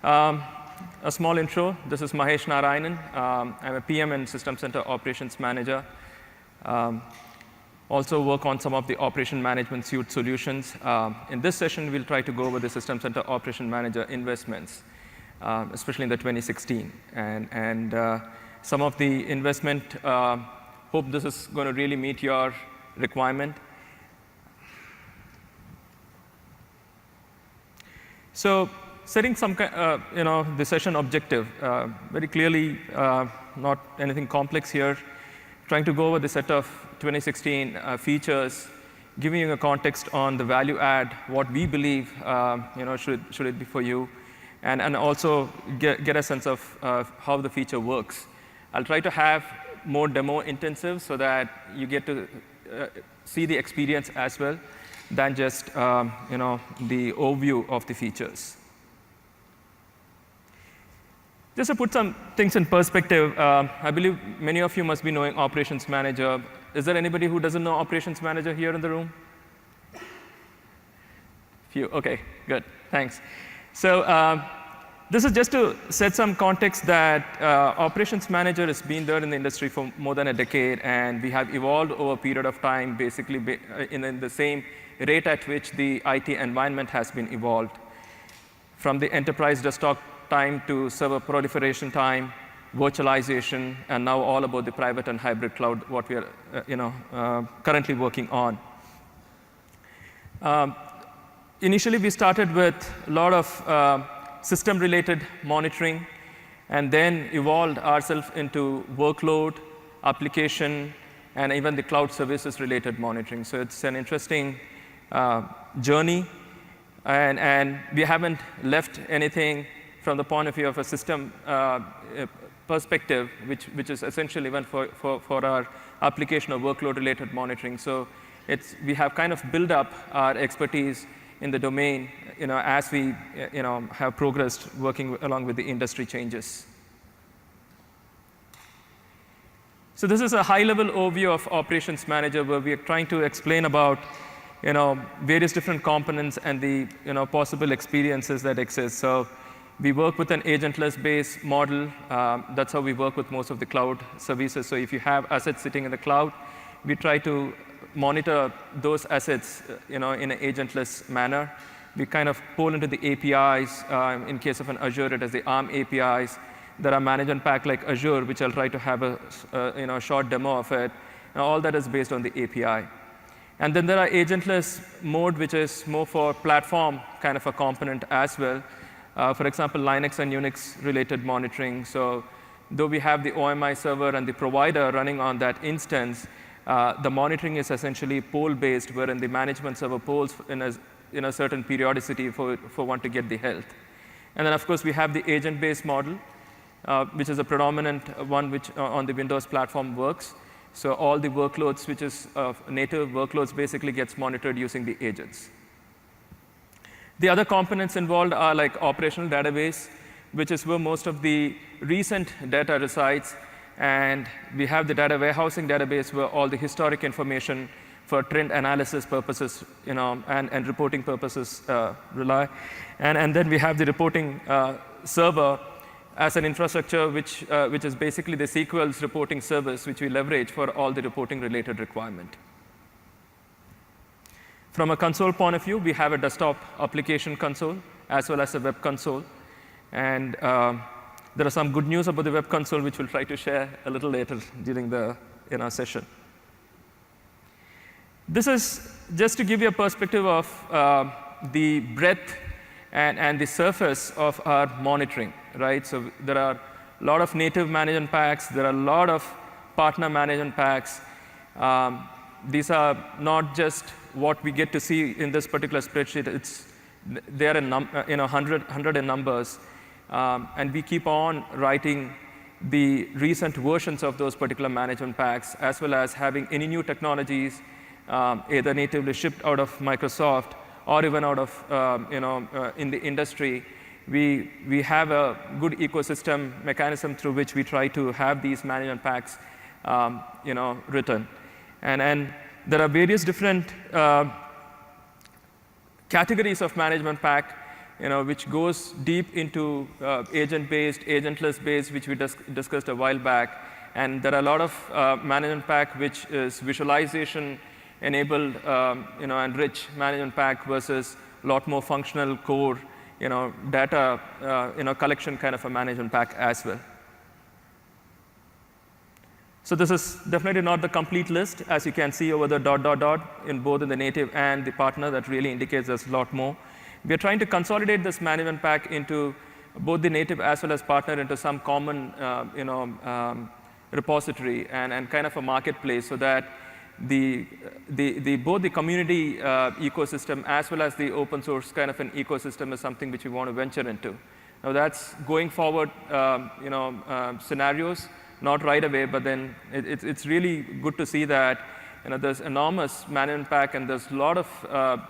A small intro. This is Mahesh Narayanan. I'm a PM and System Center Operations Manager. Also work on some of the operation management suite solutions. In this session, we'll try to go over the System Center Operation Manager investments, especially in the 2016. And some of the investment, hope this is going to really meet your requirement. So setting some, the session objective, very clearly, not anything complex here. Trying to go over the set of 2016 features, giving you a context on the value add, what we believe, should it be for you, and also get a sense of how the feature works. I'll try to have more demo intensive so that you get to see the experience as well than just the overview of the features. Just to put some things in perspective, I believe many of you must be knowing Operations Manager. Is there anybody who doesn't know Operations Manager here in the room? Few, OK, good, thanks. So this is just to set some context that Operations Manager has been there in the industry for more than a decade, and we have evolved over a period of time, basically in the same rate at which the IT environment has been evolved. From the enterprise desktop time to server proliferation time, virtualization, and now all about the private and hybrid cloud, what we are currently working on. Initially, we started with a lot of system-related monitoring, and then evolved ourselves into workload, application, and even the cloud services-related monitoring. So it's an interesting journey, and we haven't left anything from the point of view of a system perspective, which is essential even for our application or workload-related monitoring. So we have kind of built up our expertise in the domain, as we have progressed working along with the industry changes. So this is a high-level overview of Operations Manager, where we are trying to explain about various different components and the possible experiences that exist. So we work with an agentless-based model. That's how we work with most of the cloud services. So if you have assets sitting in the cloud, we try to monitor those assets in an agentless manner. We kind of pull into the APIs. In case of an Azure, it is the ARM APIs. There are management pack like Azure, which I'll try to have a short demo of it. And all that is based on the API. And then there are agentless mode, which is more for platform kind of a component as well. For example, Linux and Unix-related monitoring. So though we have the OMI server and the provider running on that instance, the monitoring is essentially poll-based, wherein the management server polls in a certain periodicity for one to get the health. And then, of course, we have the agent-based model, which is a predominant one which on the Windows platform works. So all the workloads, which is native workloads, basically gets monitored using the agents. The other components involved are like operational database, which is where most of the recent data resides. And we have the data warehousing database, where all the historic information for trend analysis purposes and reporting purposes rely. And then we have the reporting server as an infrastructure, which is basically the SQL's reporting service, which we leverage for all the reporting-related requirement. From a console point of view, we have a desktop application console as well as a web console. And there are some good news about the web console, which we'll try to share a little later during the session. This is just to give you a perspective of the breadth and the surface of our monitoring, right? So there are a lot of native management packs. There are a lot of partner management packs. These are not just what we get to see in this particular spreadsheet. They are in 100 in numbers. And we keep on writing the recent versions of those particular management packs, as well as having any new technologies either natively shipped out of Microsoft or even out of in the industry. We have a good ecosystem mechanism through which we try to have these management packs written. And there are various different categories of management pack. which goes deep into agent-based, agentless-based, which we discussed a while back. And there are a lot of management pack, which is visualization-enabled, and rich management pack versus a lot more functional core, data, collection kind of a management pack as well. So this is definitely not the complete list. As you can see over the ... in both in the native and the partner, that really indicates there's a lot more. We are trying to consolidate this management pack into both the native as well as partner into some common, repository and kind of a marketplace, so that both the community ecosystem as well as the open source kind of an ecosystem is something which we want to venture into. Now that's going forward, scenarios, not right away, but then it's really good to see that there's enormous management pack, and there's a lot of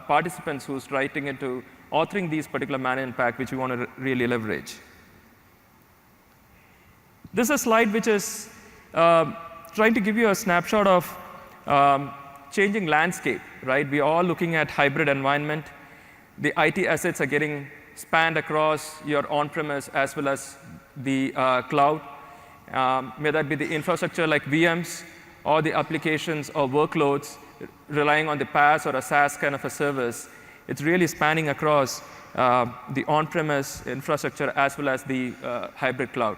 participants who's writing into authoring these particular management pack, which we want to really leverage. This is a slide which is trying to give you a snapshot of changing landscape, right? We are all looking at hybrid environment. The IT assets are getting spanned across your on-premise as well as the cloud. May that be the infrastructure like VMs, or the applications or workloads relying on the PaaS or a SaaS kind of a service. It's really spanning across the on-premise infrastructure as well as the hybrid cloud.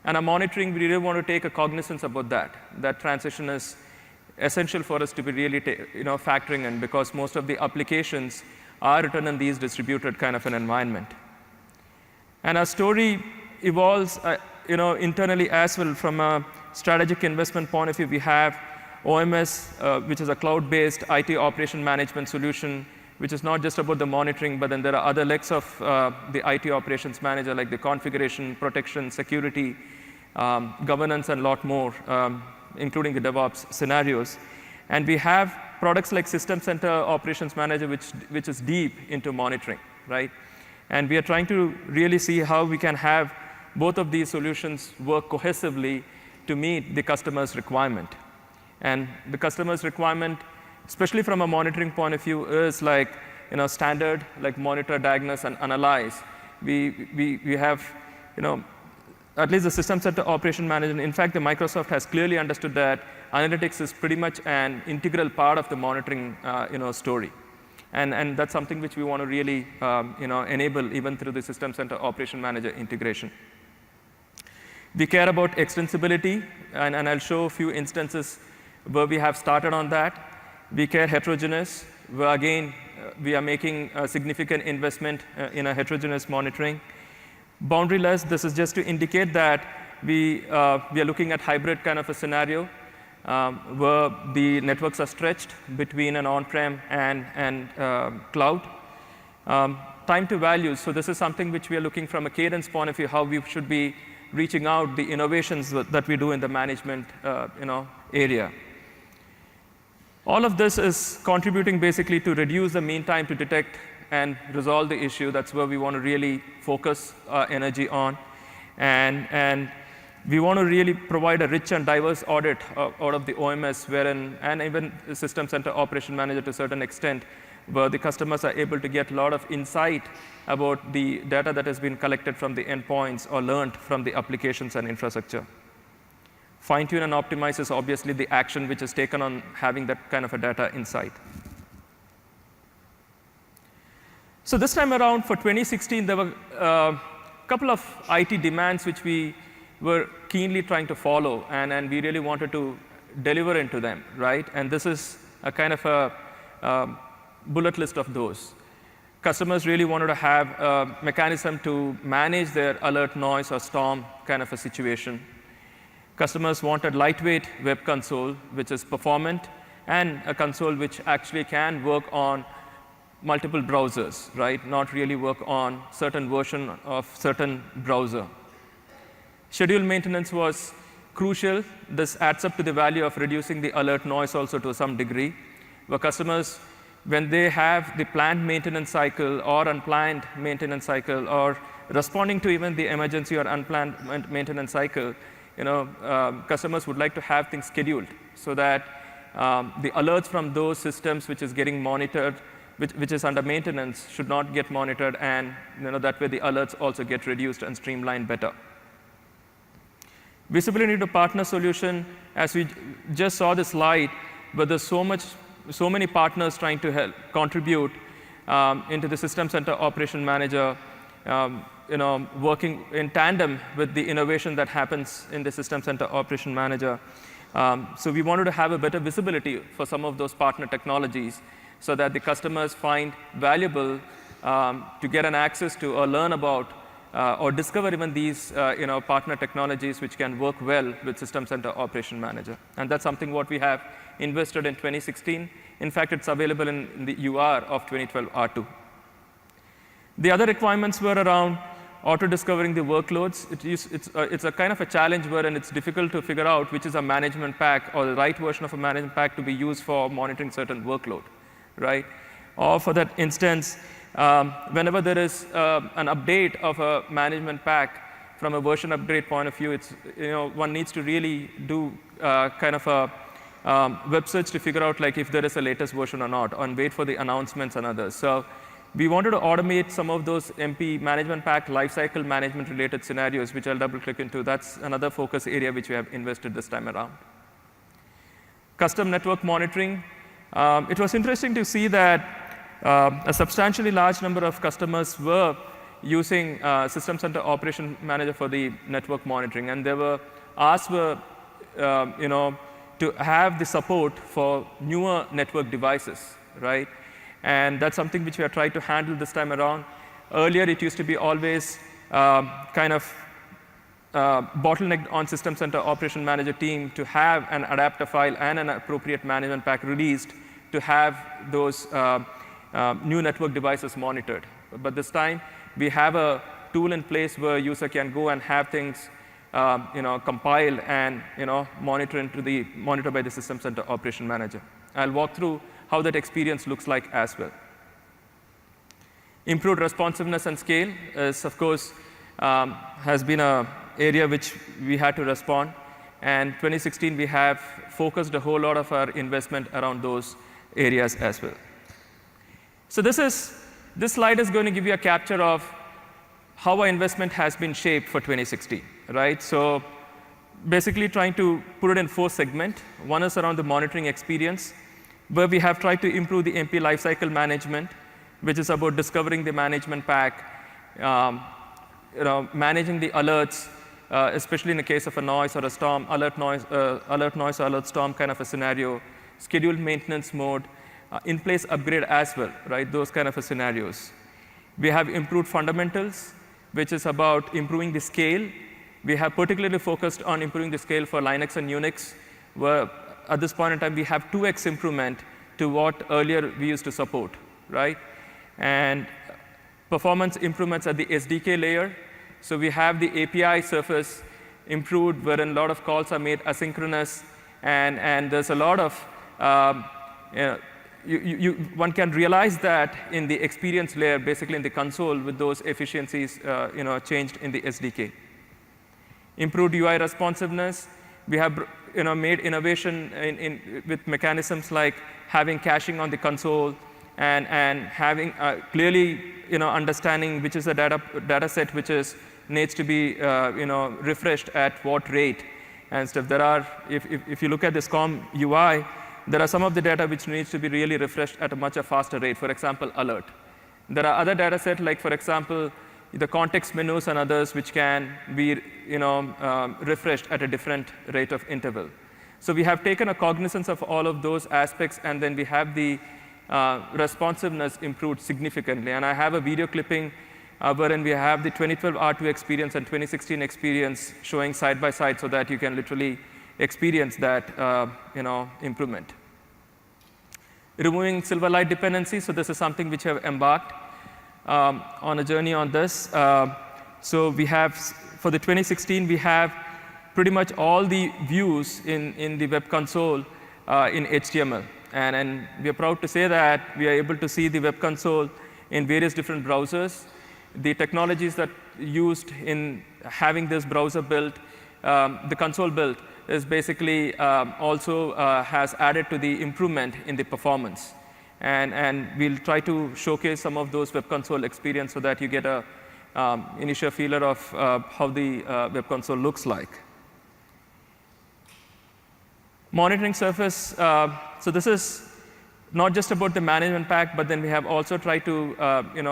And our monitoring, we really want to take a cognizance about that. That transition is essential for us to be really factoring in, because most of the applications are written in these distributed kind of an environment. And our story evolves internally as well. From a strategic investment point of view, we have OMS, which is a cloud-based IT operation management solution, which is not just about the monitoring, but then there are other legs of the IT operations manager, like the configuration, protection, security, governance, and a lot more, including the DevOps scenarios. And we have products like System Center Operations Manager, which is deep into monitoring, right? And we are trying to really see how we can have both of these solutions work cohesively to meet the customer's requirement. And the customer's requirement, especially from a monitoring point of view, is like standard, like monitor, diagnose, and analyze. We have at least the System Center Operation Manager. In fact, the Microsoft has clearly understood that analytics is pretty much an integral part of the monitoring story. And that's something which we want to really enable even through the System Center Operation Manager integration. We care about extensibility, and I'll show a few instances where we have started on that. We care heterogeneous, where again, we are making a significant investment in a heterogeneous monitoring. Boundaryless, this is just to indicate that we are looking at hybrid kind of a scenario, where the networks are stretched between an on-prem and cloud. Time to value, so this is something which we are looking from a cadence point of view, how we should be reaching out the innovations that we do in the management area. All of this is contributing basically to reduce the mean time to detect and resolve the issue. That's where we want to really focus our energy on. And we want to really provide a rich and diverse audit out of the OMS, wherein, and even the System Center Operation Manager to a certain extent, where the customers are able to get a lot of insight about the data that has been collected from the endpoints or learned from the applications and infrastructure. Fine-tune and optimize is obviously the action which is taken on having that kind of a data insight. So this time around for 2016, there were a couple of IT demands which we were keenly trying to follow, and we really wanted to deliver into them, right? And this is a kind of a bullet list of those. Customers really wanted to have a mechanism to manage their alert, noise, or storm kind of a situation. Customers wanted lightweight web console, which is performant, and a console which actually can work on multiple browsers, right? Not really work on certain version of certain browser. Scheduled maintenance was crucial. This adds up to the value of reducing the alert noise also to some degree, where customers, when they have the planned maintenance cycle or unplanned maintenance cycle, or responding to even the emergency or unplanned maintenance cycle, customers would like to have things scheduled so that the alerts from those systems which is getting monitored which is under maintenance should not get monitored, and that way the alerts also get reduced and streamlined better. Visibility to partner solution, as we just saw this slide, but there's so many partners trying to help contribute into the System Center Operation Manager, working in tandem with the innovation that happens in the System Center Operation Manager. So we wanted to have a better visibility for some of those partner technologies so that the customers find valuable to get an access to or learn about or discover even these partner technologies which can work well with System Center Operation Manager. And that's something what we have invested in 2016. In fact, it's available in the UR of 2012 R2. The other requirements were around auto-discovering the workloads. It's a kind of a challenge wherein it's difficult to figure out which is a management pack or the right version of a management pack to be used for monitoring certain workload, right? Or for that instance, whenever there is an update of a management pack from a version upgrade point of view, one needs to really do kind of a web search to figure out like if there is a latest version or not, and wait for the announcements and others. So we wanted to automate some of those MP management pack lifecycle management related scenarios, which I'll double click into. That's another focus area which we have invested this time around. Custom network monitoring. It was interesting to see that a substantially large number of customers were using System Center Operation Manager for the network monitoring, and they were asked to have the support for newer network devices, right? And that's something which we have tried to handle this time around. Earlier, it used to be always kind of bottlenecked on System Center Operation Manager team to have an adapter file and an appropriate management pack released to have those new network devices monitored. But this time, we have a tool in place where a user can go and have things compiled and monitored by the System Center Operation Manager. I'll walk through how that experience looks like as well. Improved responsiveness and scale is, of course, has been an area which we had to respond. And 2016, we have focused a whole lot of our investment around those areas as well. So this slide is going to give you a capture of how our investment has been shaped for 2016, right? So basically trying to put it in 4 segments. One is around the monitoring experience, where we have tried to improve the MP lifecycle management, which is about discovering the management pack, managing the alerts, especially in the case of a noise or a storm, alert noise or alert storm kind of a scenario, scheduled maintenance mode, in-place upgrade as well, right? Those kind of a scenarios. We have improved fundamentals, which is about improving the scale. We have particularly focused on improving the scale for Linux and Unix, where at this point in time, we have 2x improvement to what earlier we used to support, right? And performance improvements at the SDK layer. So we have the API surface improved, wherein a lot of calls are made asynchronous, and there's a lot of one can realize that in the experience layer, basically in the console, with those efficiencies changed in the SDK. Improved UI responsiveness. We have made innovation with mechanisms like having caching on the console and having clearly understanding which is the data set which needs to be refreshed at what rate and stuff. There are, if you look at this COM UI, there are some of the data which needs to be really refreshed at a much faster rate. For example, alert. There are other data sets like, for example, the context menus and others which can be refreshed at a different rate of interval. So we have taken a cognizance of all of those aspects, and then we have the responsiveness improved significantly. And I have a video clipping wherein we have the 2012 R2 experience and 2016 experience showing side by side so that you can literally experience that improvement. Removing Silverlight dependency. So this is something which have embarked on a journey on this. So we have, for the 2016, we have pretty much all the views in the web console in HTML. And we are proud to say that we are able to see the web console in various different browsers. The technologies that used in having this browser built, the console built, is basically also has added to the improvement in the performance. And we'll try to showcase some of those web console experience so that you get a initial feeler of how the web console looks like. Monitoring surface. So this is not just about the management pack, but then we have also tried to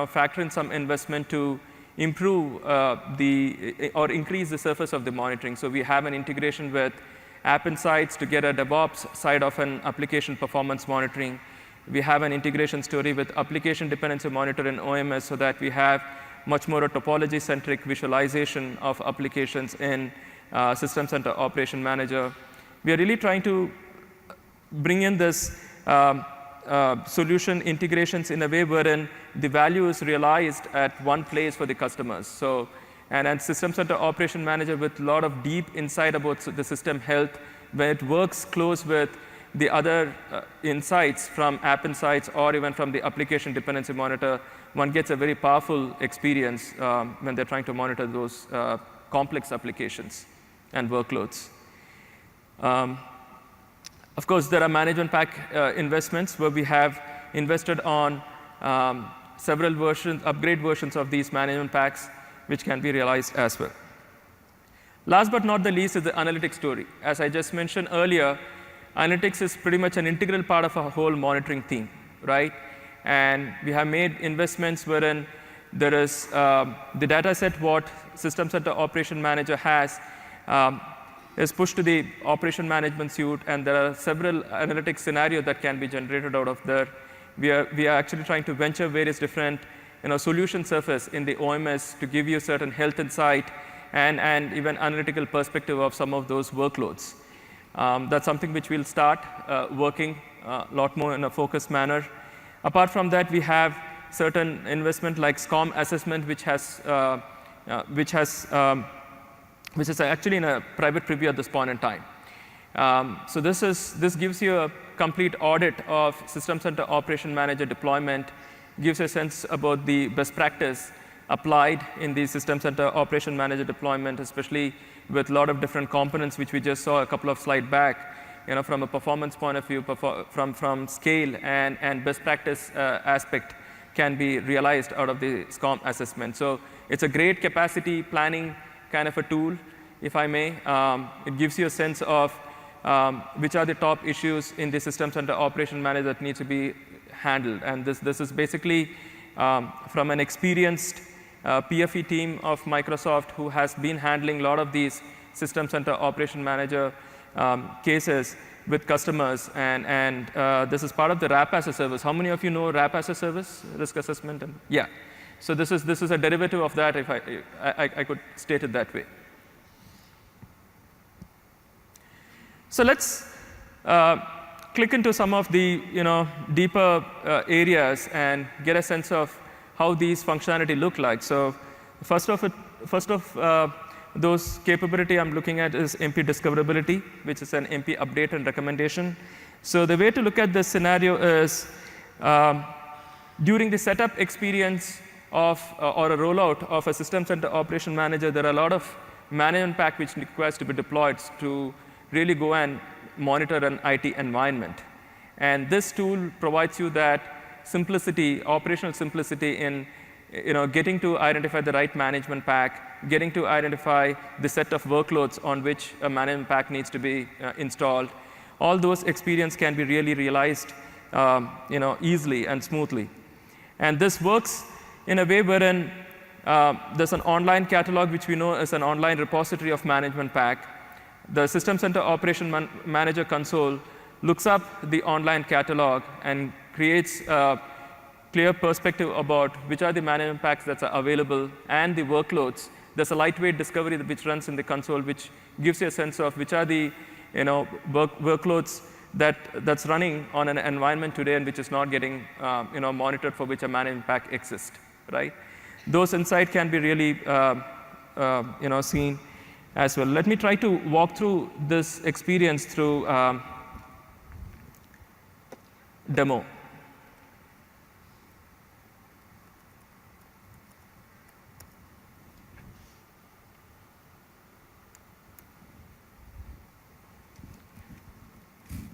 factor in some investment to improve or increase the surface of the monitoring. So we have an integration with App Insights to get a DevOps side of an application performance monitoring. We have an integration story with application dependency monitor in OMS so that we have much more a topology-centric visualization of applications in System Center Operation Manager. We are really trying to bring in this solution integrations in a way wherein the value is realized at one place for the customers. So, and System Center Operation Manager with a lot of deep insight about the system health, where it works close with the other insights from App Insights or even from the application dependency monitor, one gets a very powerful experience when they're trying to monitor those complex applications and workloads. Of course, there are management pack investments where we have invested on several versions, upgrade versions of these management packs, which can be realized as well. Last but not the least is the analytics story. As I just mentioned earlier, analytics is pretty much an integral part of our whole monitoring theme, right? And we have made investments wherein there is the data set what System Center Operation Manager has is pushed to the operation management suite, and there are several analytics scenarios that can be generated out of there. We are actually trying to venture various different solution surface in the OMS to give you certain health insight and even analytical perspective of some of those workloads. That's something which we'll start working a lot more in a focused manner. Apart from that, we have certain investment like SCORM assessment, which is actually in a private preview at this point in time. So this gives you a complete audit of System Center Operation Manager deployment, gives you a sense about the best practice applied in the System Center Operation Manager deployment, especially with a lot of different components, which we just saw a couple of slides back. From a performance point of view, from scale and best practice aspect can be realized out of the SCORM assessment. So it's a great capacity planning kind of a tool, if I may. It gives you a sense of which are the top issues in the System Center Operation Manager that need to be handled. And this is basically from an experienced PFE team of Microsoft who has been handling a lot of these System Center Operation Manager cases with customers. And this is part of the RAP as a service. How many of you know RAP as a service, risk assessment? Yeah. So this is a derivative of that, if I could state it that way. So let's click into some of the deeper areas and get a sense of how these functionality look like. So first of those capability I'm looking at is MP discoverability, which is an MP update and recommendation. So the way to look at this scenario is during the setup experience of or a rollout of a System Center Operation Manager, there are a lot of management pack which requires to be deployed to really go and monitor an IT environment. And this tool provides you that simplicity, operational simplicity in getting to identify the right management pack, getting to identify the set of workloads on which a management pack needs to be installed. All those experience can be really realized easily and smoothly. And this works in a way wherein there's an online catalog, which we know is an online repository of management pack. The System Center Operation Manager console looks up the online catalog and creates a clear perspective about which are the management packs that are available and the workloads. There's a lightweight discovery which runs in the console, which gives you a sense of which are the workloads that's running on an environment today and which is not getting monitored, for which a management pack exists, right? Those insights can be really seen as well. Let me try to walk through this experience through demo.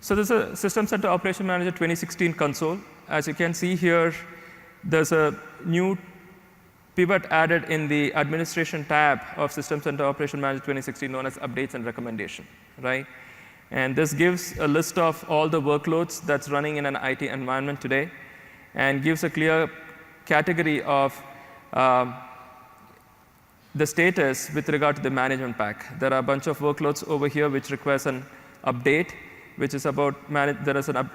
So this is a System Center Operation Manager 2016 console. as you can see here, there's a new pivot added in the administration tab of System Center Operation Manager 2016 known as updates and recommendation, right? And this gives a list of all the workloads that's running in an IT environment today and gives a clear category of the status with regard to the management pack. There are a bunch of workloads over here which requires an update, which is about there is a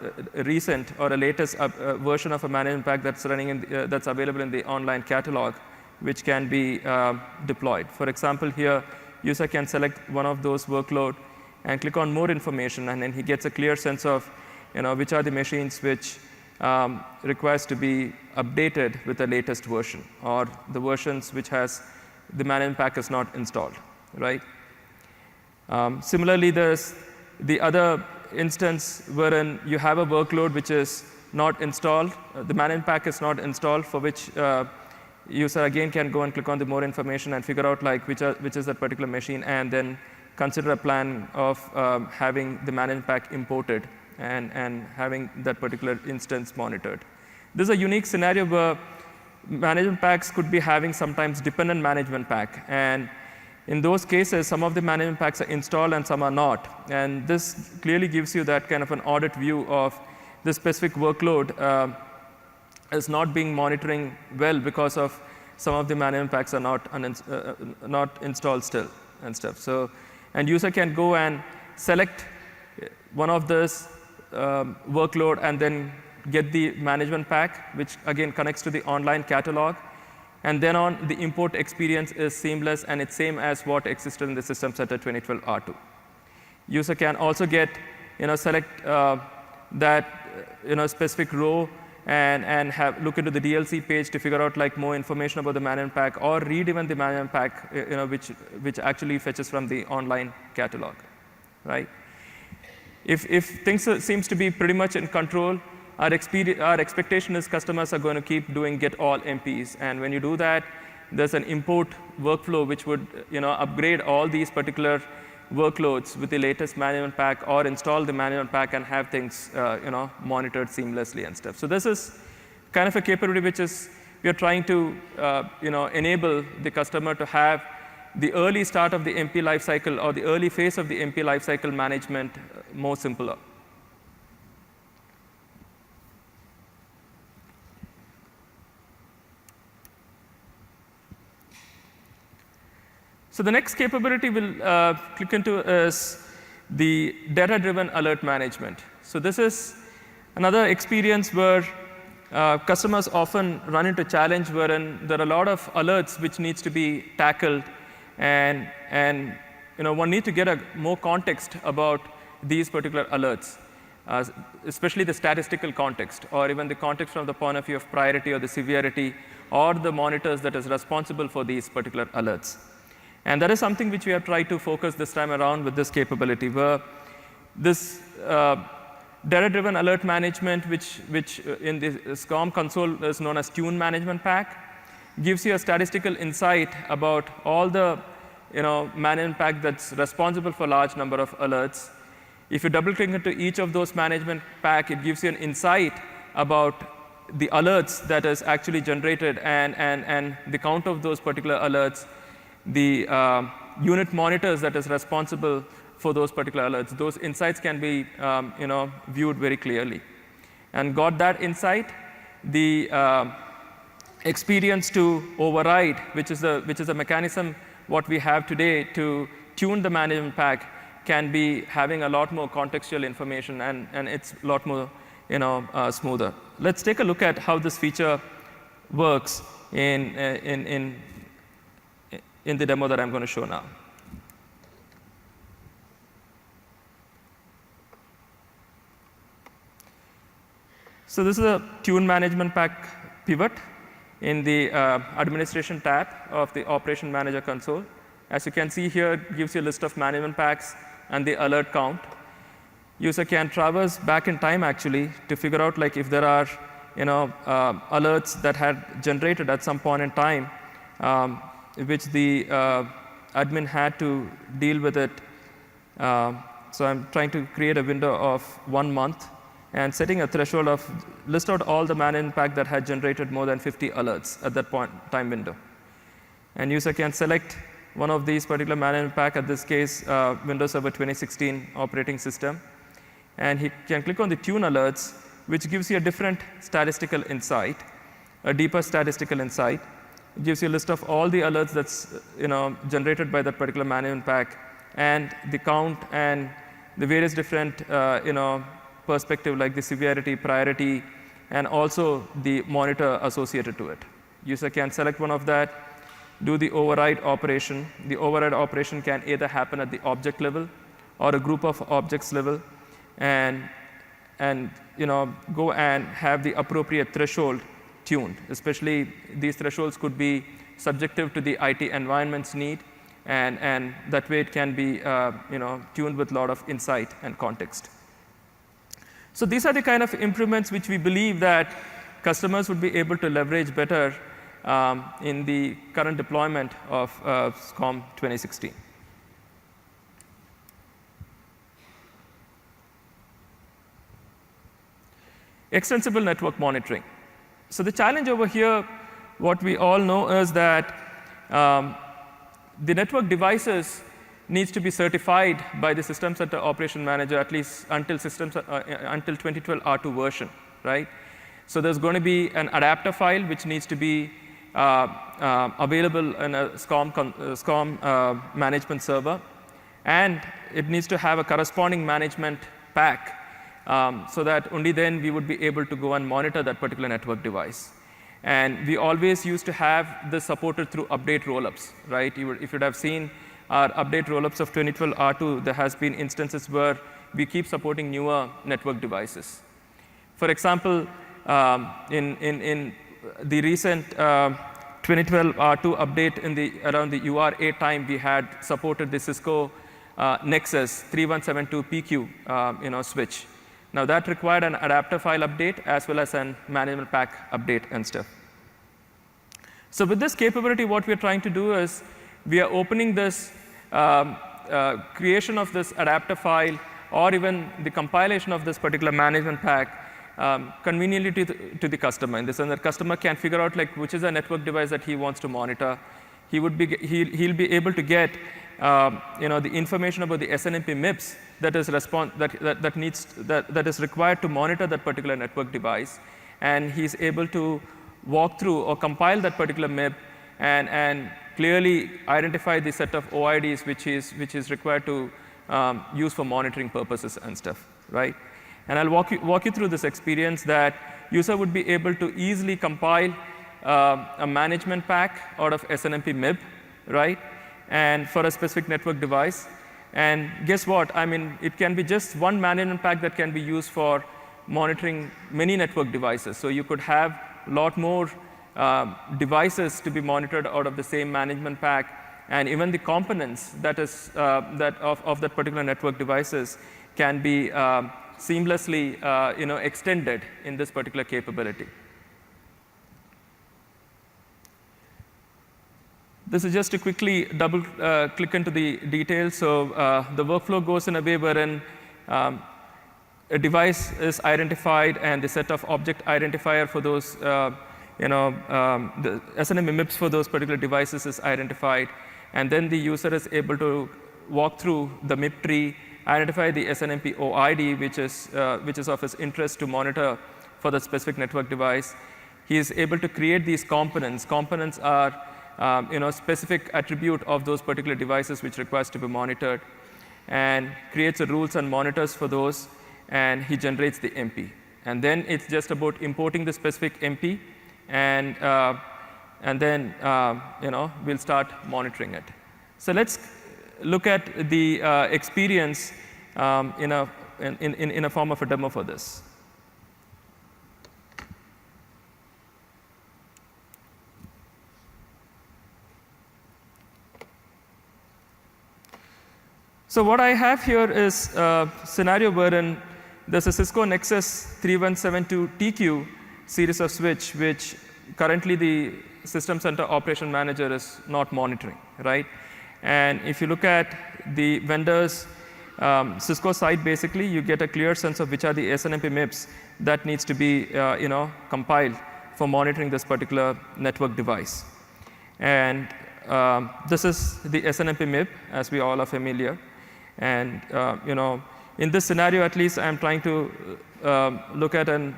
recent or a latest version of a management pack that's running in that's available in the online catalog, which can be deployed. For example, here user can select one of those workload and click on more information, and then he gets a clear sense of which are the machines which requires to be updated with the latest version, or the versions which has the management pack is not installed, right? Similarly, there's the other instance wherein you have a workload which is not installed, the management pack is not installed, for which user again can go and click on the more information and figure out like which is that particular machine, and then consider a plan of having the management pack imported and having that particular instance monitored. This is a unique scenario where management packs could be having sometimes dependent management pack, and in those cases, some of the management packs are installed and some are not. And this clearly gives you that kind of an audit view of this specific workload is not being monitoring well because of some of the management packs are not installed still and stuff. So, and user can go and select one of this workload and then get the management pack, which again connects to the online catalog. And then on, the import experience is seamless, and it's same as what existed in the System Center 2012 R2. User can also get, select that specific row and look into the DLC page to figure out like more information about the management pack, or read even the management pack, which actually fetches from the online catalog, right? If things seems to be pretty much in control, our expectation is customers are going to keep doing get all MPs, and when you do that, there's an import workflow which would upgrade all these particular workloads with the latest management pack, or install the management pack and have things monitored seamlessly and stuff. So this is kind of a capability which is we are trying to enable the customer to have the early start of the MP lifecycle, or the early phase of the MP lifecycle management more simpler. So the next capability we'll click into is the data-driven alert management. So this is another experience where customers often run into challenge wherein there are a lot of alerts which needs to be tackled, and one need to get a more context about these particular alerts, especially the statistical context, or even the context from the point of view of priority or the severity, or the monitors that is responsible for these particular alerts. And that is something which we have tried to focus this time around with this capability, where this data-driven alert management, which in the SCOM console is known as Tune Management Pack, gives you a statistical insight about all the management pack that's responsible for a large number of alerts. If you double-click into each of those management pack, it gives you an insight about the alerts that is actually generated and the count of those particular alerts, the unit monitors that is responsible for those particular alerts. Those insights can be viewed very clearly. And got that insight, the experience to override, which is a mechanism what we have today to tune the management pack, can be having a lot more contextual information, and it's a lot more smoother. Let's take a look at how this feature works in the demo that I'm going to show now. So this is a Tune Management Pack pivot in the Administration tab of the Operation Manager console. As you can see here, it gives you a list of management packs and the alert count. User can traverse back in time actually to figure out like if there are alerts that had generated at some point in time, which the admin had to deal with it. So I'm trying to create a window of 1 month. and setting a threshold of list out all the management pack that had generated more than 50 alerts at that point time window. And user can select one of these particular management pack, at this case, Windows Server 2016 operating system. And he can click on the tune alerts, which gives you a different statistical insight, a deeper statistical insight. It gives you a list of all the alerts that's generated by that particular management pack, and the count and the various different perspective, like the severity, priority, and also the monitor associated to it. User can select one of that, do the override operation. The override operation can either happen at the object level or a group of objects level, and go and have the appropriate threshold tuned. Especially these thresholds could be subjective to the IT environment's need, and that way it can be tuned with a lot of insight and context. So these are the kind of improvements which we believe that customers would be able to leverage better in the current deployment of SCOM 2016. Extensible network monitoring. So the challenge over here, what we all know is that the network devices needs to be certified by the System Center Operation Manager at least until 2012 R2 version, right? So there's going to be an adapter file which needs to be available in a SCOM management server, and it needs to have a corresponding management pack so that only then we would be able to go and monitor that particular network device. And we always used to have this supported through update rollups, right? If you'd have seen our update rollups of 2012 R2, there has been instances where we keep supporting newer network devices. For example, in the recent 2012 R2 update around the UR8 time, we had supported the Cisco Nexus 3172PQ switch. Now that required an adapter file update as well as a management pack update and stuff. So with this capability, what we're trying to do is we are opening this creation of this adapter file, or even the compilation of this particular management pack conveniently to the customer. In this sense, the customer can figure out like which is a network device that he wants to monitor. He'll be able to get the information about the SNMP MIPS that is required to monitor that particular network device, and he's able to walk through or compile that particular MIP and clearly identify the set of OIDs which is required to use for monitoring purposes and stuff, right? And I'll walk you through this experience that user would be able to easily compile a management pack out of SNMP MIB, right? And for a specific network device. And guess what? I mean, it can be just one management pack that can be used for monitoring many network devices. So you could have a lot more devices to be monitored out of the same management pack, and even the components that of that particular network devices can be seamlessly extended in this particular capability. This is just to quickly double click into the details. So the workflow goes in a way wherein a device is identified and the set of object identifier for those, the SNMP MIPS for those particular devices is identified, and then the user is able to walk through the MIP tree, identify the SNMP OID, which is of his interest to monitor for the specific network device. He is able to create these components. Components are specific attribute of those particular devices which requires to be monitored, and creates the rules and monitors for those, and he generates the MP. And then it's just about importing the specific MP, and then we'll start monitoring it. So let's look at the experience in a form of a demo for this. So what I have here is a scenario wherein there's a Cisco Nexus 3172TQ series of switch, which currently the System Center Operation Manager is not monitoring, right? And if you look at the vendor's Cisco side, basically, you get a clear sense of which are the SNMP MIPS that needs to be compiled for monitoring this particular network device. And this is the SNMP MIP, as we all are familiar. And in this scenario, at least, I'm trying to look at a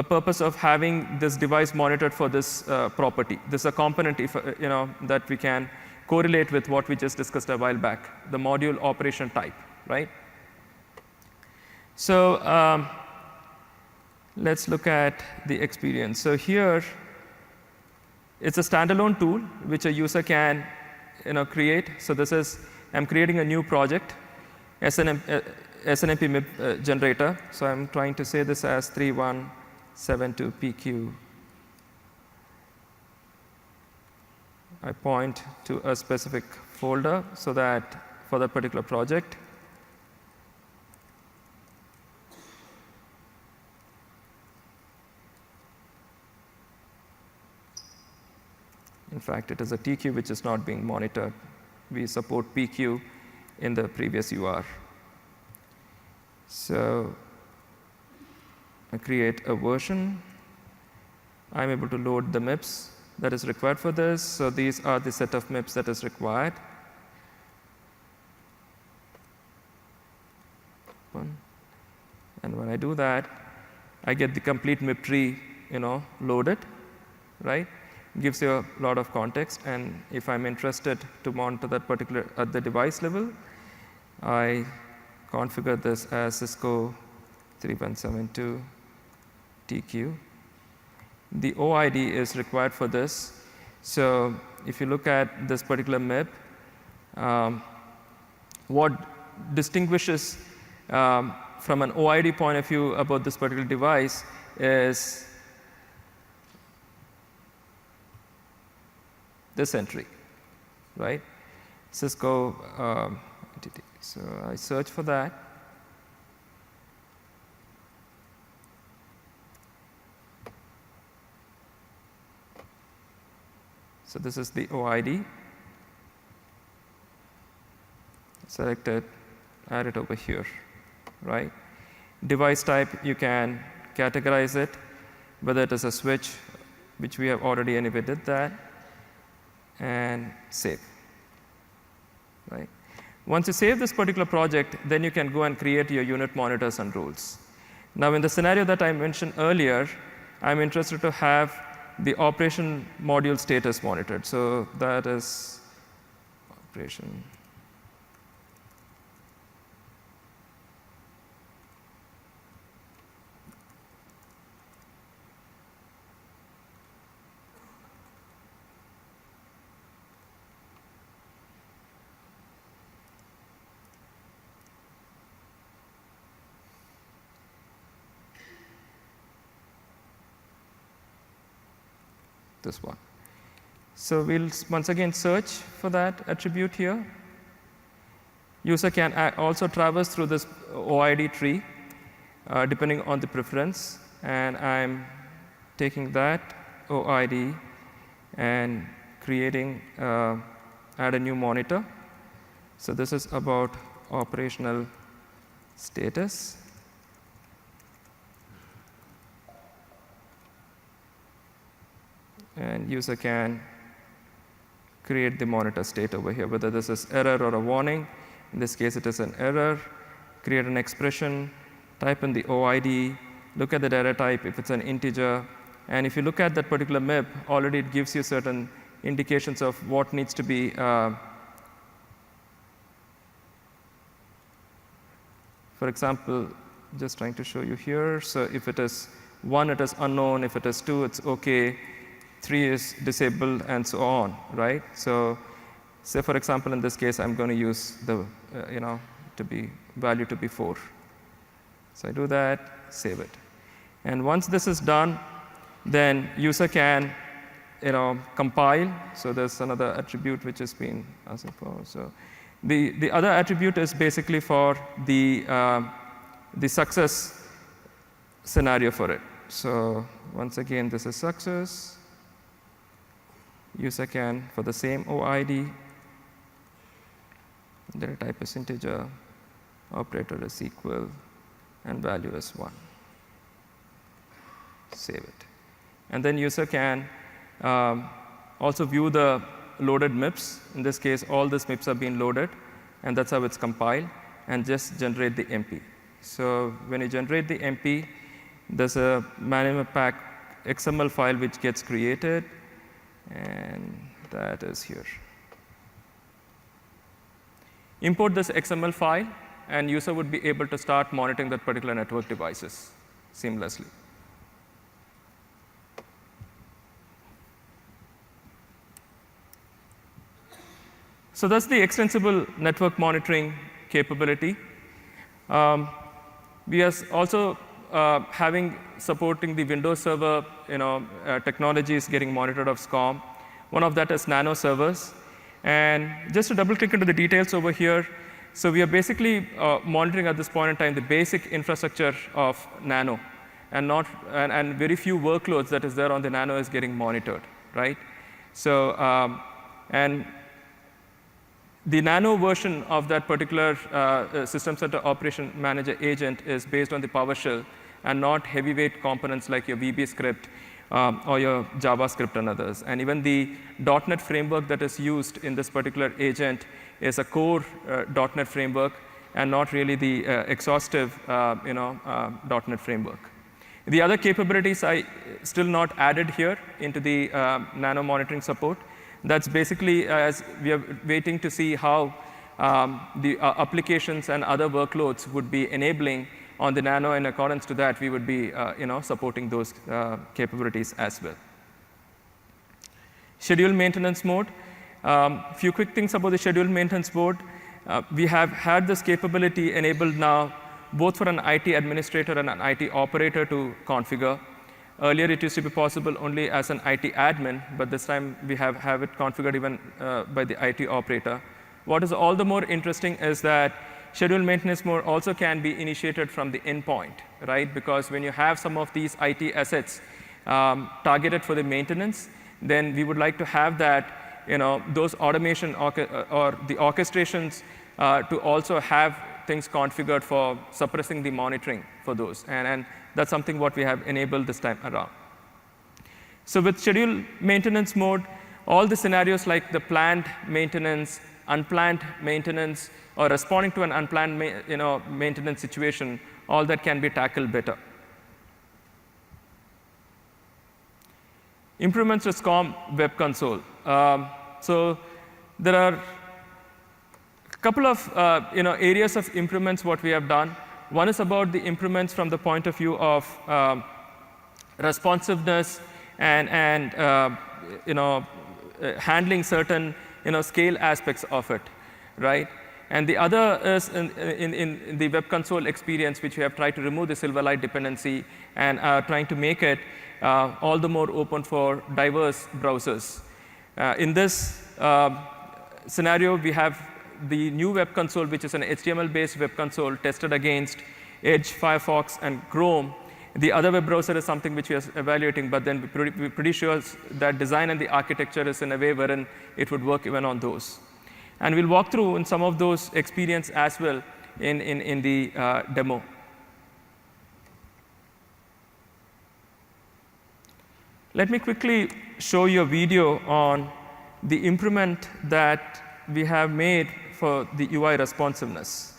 purpose of having this device monitored for this property. This is a component that we can correlate with what we just discussed a while back, the module operation type, right? So let's look at the experience. So here, it's a standalone tool which a user can create. So this is, I'm creating a new project, SNMP MIP generator. So I'm trying to say this as 3172PQ. I point to a specific folder so that for that particular project. In fact, it is a TQ which is not being monitored. We support PQ in the previous UR. So I create a version. I'm able to load the MIPS that is required for this. So these are the set of MIPS that is required. And when I do that, I get the complete MIP tree loaded, right? Gives you a lot of context. And if I'm interested to monitor that particular at the device level, I configure this as Cisco 3172 TQ. The OID is required for this. So if you look at this particular MIP, what distinguishes from an OID point of view about this particular device is this entry, right? Cisco entity. So I search for that. So this is the OID. Select it, add it over here, right? Device type, you can categorize it, whether it is a switch, which we have already anyway did that, and save, right? Once you save this particular project, then you can go and create your unit monitors and rules. Now, in the scenario that I mentioned earlier, I'm interested to have the operation module status monitored. So that is operation. This one. So we'll once again search for that attribute here. User can also traverse through this OID tree depending on the preference. And I'm taking that OID and creating, add a new monitor. So this is about operational status. And user can create the monitor state over here, whether this is error or a warning. In this case, it is an error. Create an expression, type in the OID, look at the data type if it's an integer. And if you look at that particular MIP, already it gives you certain indications of what needs to be for example, just trying to show you here. So if it is 1, it is unknown. If it is 2, it's OK. 3 is disabled, and so on, right? So say, for example, in this case, I'm going to use the, value to be 4. So I do that, save it. And once this is done, then user can, compile. So there's another attribute which has been asked for. So the other attribute is basically for the success scenario for it. So once again, this is success. User can, for the same OID, Data type is integer, operator is equal, and value is 1. Save it. And then user can also view the loaded MIPS. In this case, all these MIPS are being loaded, and that's how it's compiled, and just generate the MP. So when you generate the MP, there's a manimap XML file which gets created, and that is here. Import this XML file, and user would be able to start monitoring that particular network devices seamlessly. So that's the extensible network monitoring capability. We are also supporting the Windows Server technologies getting monitored of SCOM. One of that is Nano servers. And just to double click into the details over here, so we are basically monitoring at this point in time the basic infrastructure of Nano, and very few workloads that is there on the Nano is getting monitored, right? So and the Nano version of that particular System Center Operation Manager agent is based on the PowerShell and not heavyweight components like your VB script or your JavaScript and others. And even the .NET framework that is used in this particular agent is a core .NET framework and not really the exhaustive .NET framework. The other capabilities I still not added here into the Nano monitoring support. That's basically as we are waiting to see how the applications and other workloads would be enabling on the Nano. In accordance to that, we would be supporting those capabilities as well. Schedule maintenance mode. Few quick things about the schedule maintenance mode. We have had this capability enabled now both for an IT administrator and an IT operator to configure. Earlier, it used to be possible only as an IT admin, but this time we have it configured even by the IT operator. What is all the more interesting is that schedule maintenance mode also can be initiated from the endpoint, right? Because when you have some of these IT assets targeted for the maintenance, then we would like to have that, those automation or the orchestrations to also have things configured for suppressing the monitoring for those. And that's something what we have enabled this time around. So with schedule maintenance mode, all the scenarios like the planned maintenance, unplanned maintenance, or responding to an unplanned maintenance situation, all that can be tackled better. Improvements to SCOM web console. So there are a couple of areas of improvements what we have done. One is about the improvements from the point of view of responsiveness and handling certain scale aspects of it, right? And the other is in the web console experience, which we have tried to remove the Silverlight dependency and trying to make it all the more open for diverse browsers. In this scenario, we have the new web console, which is an HTML-based web console tested against Edge, Firefox, and Chrome. The other web browser is something which we are evaluating, but then we're pretty sure that design and the architecture is in a way wherein it would work even on those. And we'll walk through in some of those experience as well in the demo. Let me quickly show you a video on the improvement that we have made for the UI responsiveness.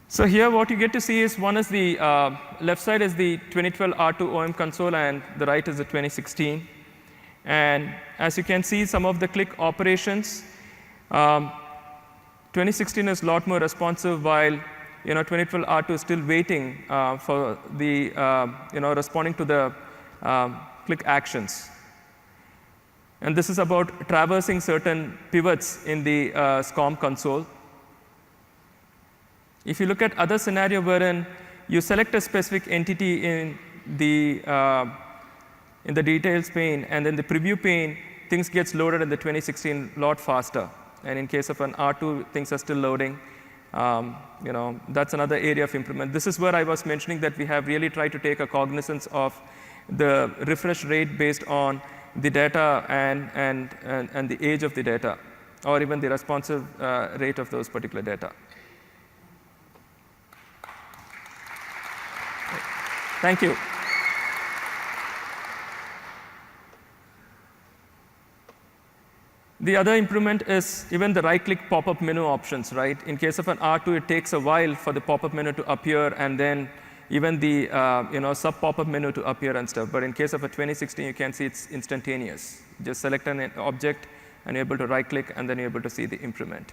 So here what you get to see is one is the left side is the 2012 R2 OM console, and the right is the 2016. And as you can see, some of the click operations, 2016 is a lot more responsive, while 2012 R2 is still waiting for the responding to the click actions. And this is about traversing certain pivots in the SCOM console. If you look at other scenario wherein you select a specific entity in the details pane, and then the preview pane, things gets loaded in the 2016 a lot faster. And in case of an R2, things are still loading. That's another area of improvement. This is where I was mentioning that we have really tried to take a cognizance of the refresh rate based on the data and the age of the data, or even the responsive rate of those particular data. Thank you. The other improvement is even the right-click pop-up menu options, right? In case of an R2, it takes a while for the pop-up menu to appear, and then even the sub-pop-up menu to appear and stuff. But in case of a 2016, you can see it's instantaneous. Just select an object, and you're able to right-click, and then you're able to see the improvement.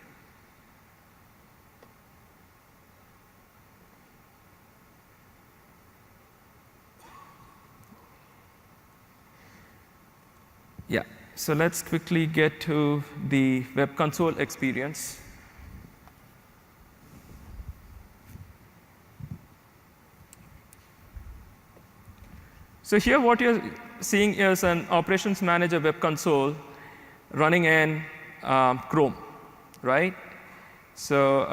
Yeah. So let's quickly get to the web console experience. So here what you're seeing is an operations manager web console running in Chrome, right? So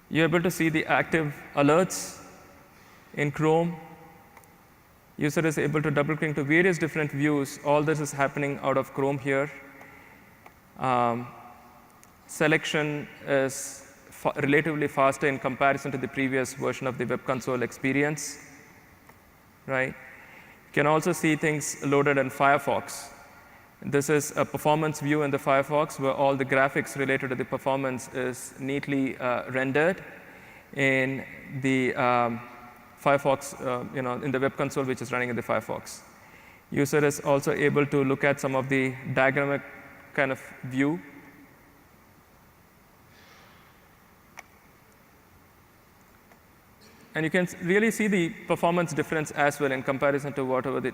you're able to see the active alerts in Chrome. User is able to double-click to various different views. All this is happening out of Chrome here. Selection is relatively faster in comparison to the previous version of the web console experience, right? You can also see things loaded in Firefox. This is a performance view in the Firefox where all the graphics related to the performance is neatly rendered in the Firefox, in the web console which is running in the Firefox. User is also able to look at some of the diagramic kind of view. And you can really see the performance difference as well in comparison to whatever the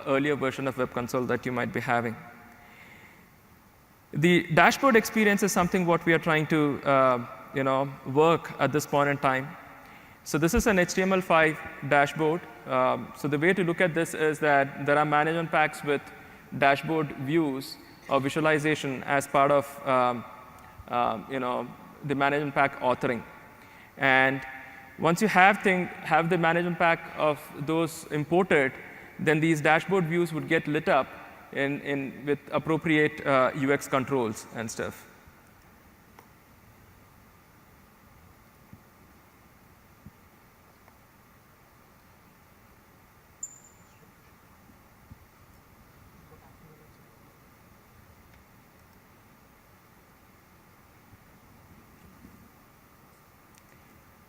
earlier version of web console that you might be having. The dashboard experience is something what we are trying to work at this point in time. So this is an HTML5 dashboard. So the way to look at this is that there are management packs with dashboard views or visualization as part of the management pack authoring. And once you have the management pack of those imported, then these dashboard views would get lit up with appropriate UX controls and stuff.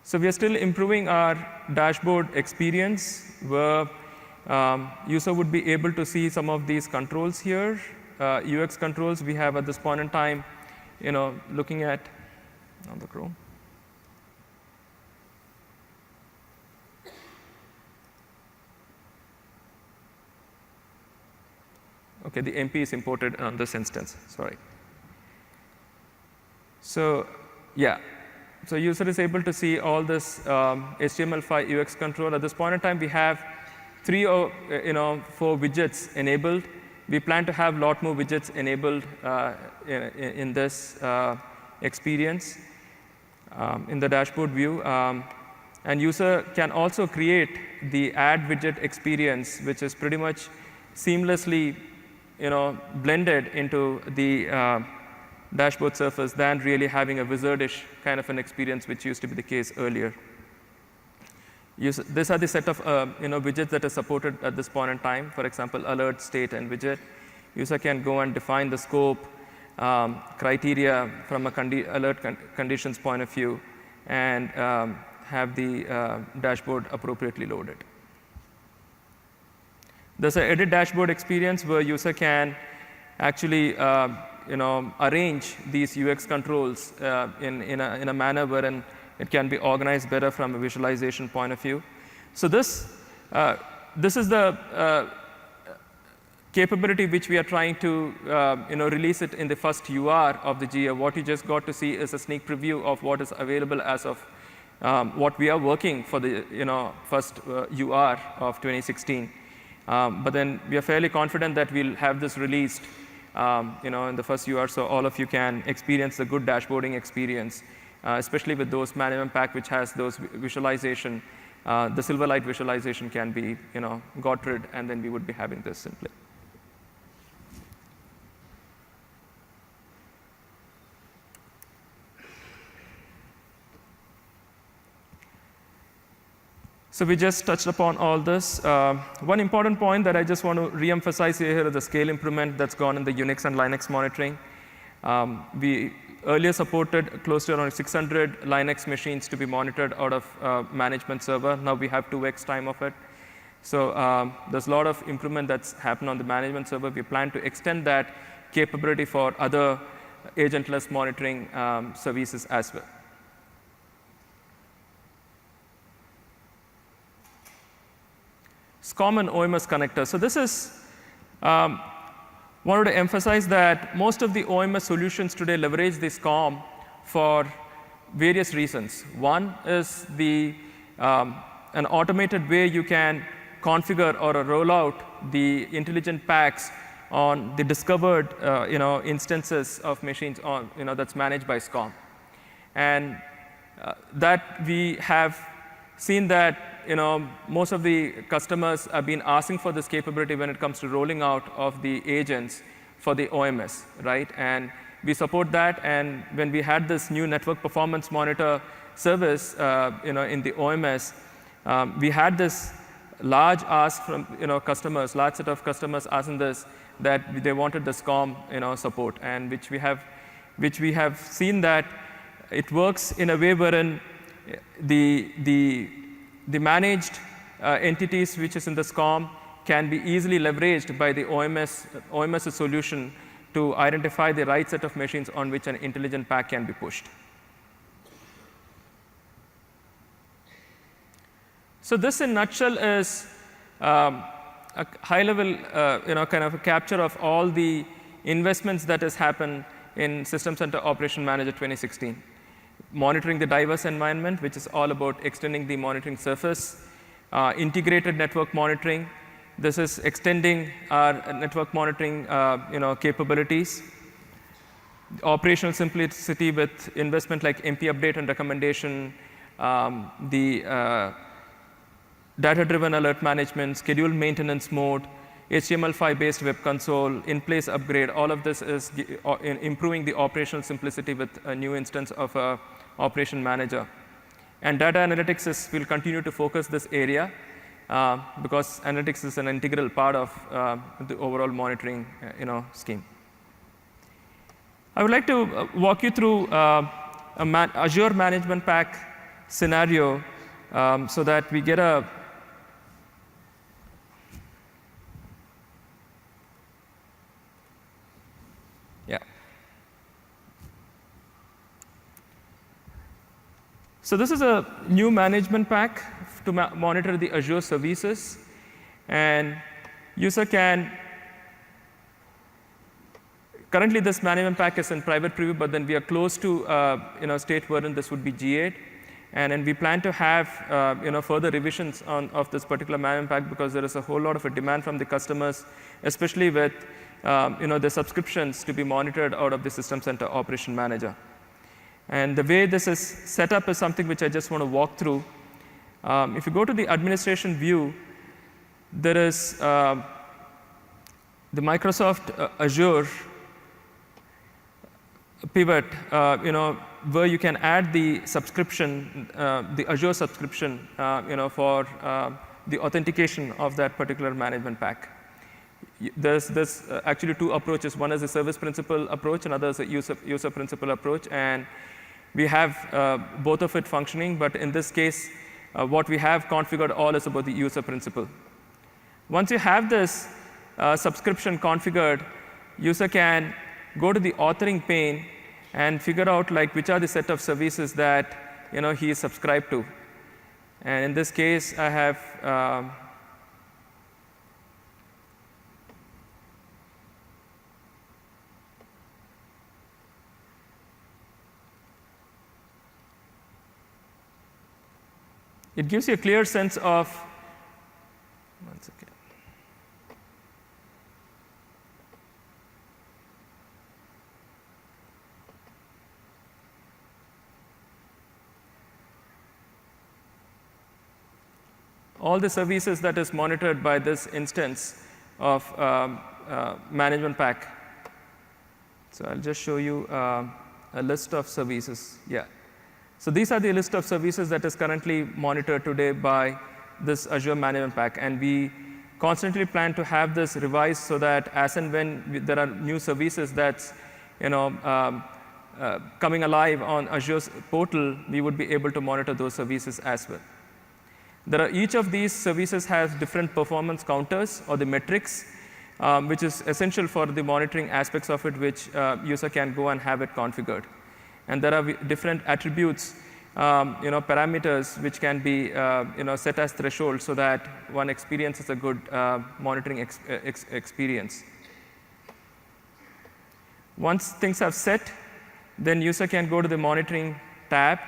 So we are still improving our dashboard experience, where user would be able to see some of these controls here, UX controls we have at this point in time, looking at on the Chrome. Okay, the MP is imported on this instance. Sorry. So yeah. So user is able to see all this HTML5 UX control. At this point in time, we have 3 or 4 widgets enabled. We plan to have a lot more widgets enabled in this experience in the dashboard view. And user can also create the add widget experience, which is pretty much seamlessly blended into the dashboard surface than really having a wizardish kind of an experience, which used to be the case earlier. These are the set of widgets that are supported at this point in time. For example, alert, state, and widget. User can go and define the scope, criteria from a alert conditions point of view, and have the dashboard appropriately loaded. There's an edit dashboard experience where user can actually arrange these UX controls in a manner wherein it can be organized better from a visualization point of view. So this is the capability which we are trying to release it in the first UR of the GA. What you just got to see is a sneak preview of what is available as of what we are working for the first UR of 2016. But then we are fairly confident that we'll have this released in the first UR, so all of you can experience the good dashboarding experience, especially with those management pack which has those visualization the Silverlight visualization can be got rid, and then we would be having this simply. So we just touched upon all this. One important point that I just want to re-emphasize here is the scale improvement that's gone in the Unix and Linux monitoring. We earlier supported close to around 600 Linux machines to be monitored out of management server. Now we have 2x time of it. So there's a lot of improvement that's happened on the management server. We plan to extend that capability for other agentless monitoring services as well. SCOM and OMS connector. So this is, wanted to emphasize that most of the OMS solutions today leverage the SCOM for various reasons. One is an automated way you can configure or roll out the intelligent packs on the discovered instances of machines on, that's managed by SCOM. And that we have seen that most of the customers have been asking for this capability when it comes to rolling out of the agents for the OMS, right? And we support that. And when we had this new network performance monitor service, in the OMS, we had this large ask from customers, large set of customers asking this that they wanted the SCOM support, and which we have seen that it works in a way wherein the managed entities which is in the SCOM can be easily leveraged by the OMS solution to identify the right set of machines on which an intelligent pack can be pushed. So this in a nutshell is a high-level kind of a capture of all the investments that has happened in System Center Operation Manager 2016. Monitoring the diverse environment, which is all about extending the monitoring surface, integrated network monitoring. This is extending our network monitoring capabilities. Operational simplicity with investment like MP update and recommendation, the data-driven alert management, scheduled maintenance mode, HTML5-based web console, in-place upgrade. All of this is improving the operational simplicity with a new instance of a operation manager. And data analytics will continue to focus this area because analytics is an integral part of the overall monitoring scheme. I would like to walk you through Azure Management Pack scenario so that we get a So this is a new management pack to monitor the Azure services. And user can, currently this management pack is in private preview, but then we are close to state wherein this would be G8. And then we plan to have further revisions of this particular management pack because there is a whole lot of a demand from the customers, especially with the subscriptions to be monitored out of the System Center Operation Manager. And the way this is set up is something which I just want to walk through. If you go to the administration view, there is the Microsoft Azure pivot, where you can add the subscription, the Azure subscription, for the authentication of that particular management pack. There's actually two approaches. One is a service principal approach, another is a user principal approach. And we have both of it functioning, but in this case, what we have configured all is about the user principal. Once you have this subscription configured, user can go to the authoring pane and figure out which are the set of services that he is subscribed to. And in this case, I have it gives you a clear sense of, one second. all the services that is monitored by this instance of management pack. So I'll just show you a list of services. Yeah. So these are the list of services that is currently monitored today by this Azure Management Pack. And we constantly plan to have this revised so that as and when there are new services that's coming alive on Azure's portal, we would be able to monitor those services as well. Each of these services has different performance counters or the metrics, which is essential for the monitoring aspects of it, which user can go and have it configured. And there are different attributes, parameters, which can be set as thresholds so that one experiences a good monitoring experience. Once things are set, then user can go to the monitoring tab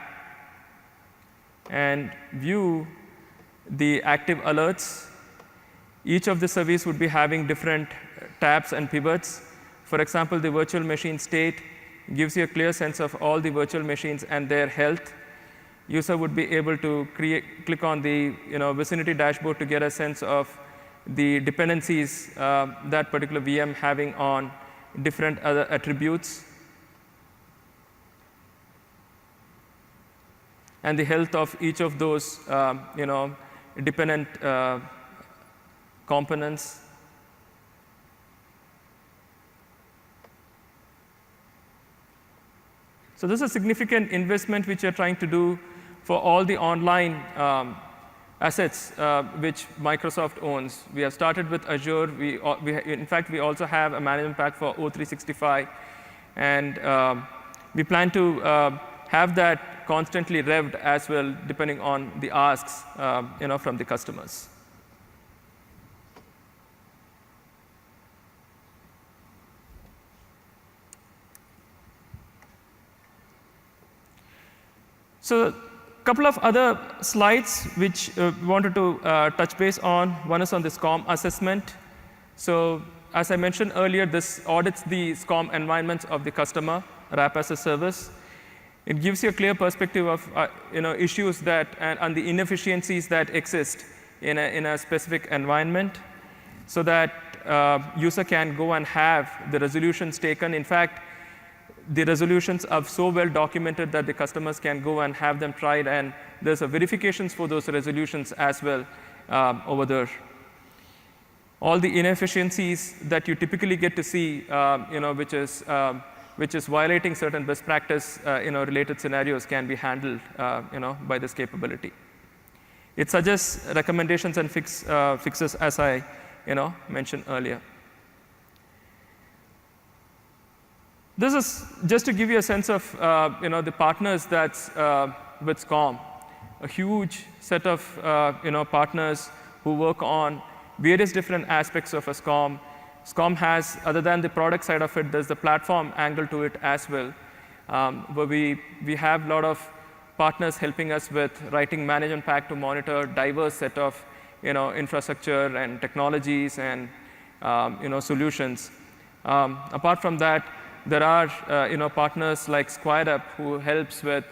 and view the active alerts. Each of the service would be having different tabs and pivots. For example, the virtual machine state gives you a clear sense of all the virtual machines and their health. User would be able to click on the vicinity dashboard to get a sense of the dependencies that particular VM having on different other attributes, and the health of each of those dependent components. So this is a significant investment which we are trying to do for all the online assets which Microsoft owns. We have started with Azure. In fact, we also have a management pack for O365. And we plan to have that constantly revved as well, depending on the asks from the customers. So a couple of other slides which we wanted to touch base on. One is on the SCOM assessment. So as I mentioned earlier, this audits the SCOM environments of the customer, RAP as a service. It gives you a clear perspective of issues that and the inefficiencies that exist in a specific environment, so that user can go and have the resolutions taken. In fact, the resolutions are so well documented that the customers can go and have them tried, and there's a verifications for those resolutions as well over there. All the inefficiencies that you typically get to see, which is violating certain best practice related scenarios, can be handled by this capability. It suggests recommendations and fixes, as I mentioned earlier. This is just to give you a sense of the partners that's with SCOM. A huge set of partners who work on various different aspects of a SCOM. SCOM has, other than the product side of it, there's the platform angle to it as well, where we have a lot of partners helping us with writing management pack to monitor diverse set of infrastructure and technologies and solutions. Apart from that, there are partners like SquareUp who helps with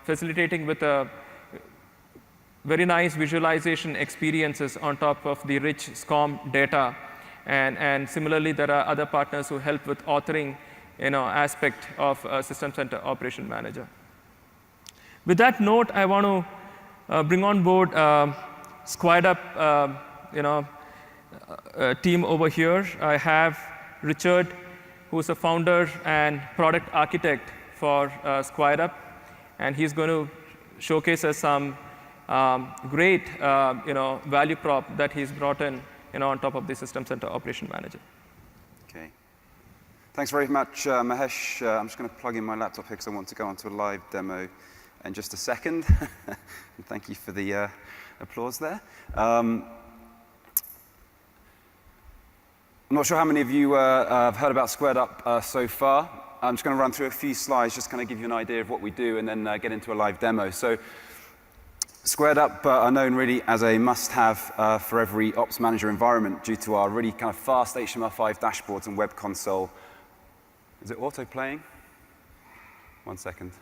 facilitating with a very nice visualization experiences on top of the rich SCOM data. And similarly, there are other partners who help with authoring aspect of System Center Operation Manager. With that note, I want to bring on board SquareUp team over here. I have Richard, who's a founder and product architect for SquareUp, and he's going to showcase us some great value prop that he's brought in on top of the System Center Operation Manager. Okay. Thanks very much, Mahesh. I'm just going to plug in my laptop here because I want to go on to a live demo in just a second. And thank you for the applause there. I'm not sure how many of you have heard about SquareUp so far. I'm just going to run through a few slides, just kind of give you an idea of what we do, and then get into a live demo. So SquareUp are known really as a must-have for every ops manager environment due to our really kind of fast HTML5 dashboards and web console. Is it auto-playing? 1 second.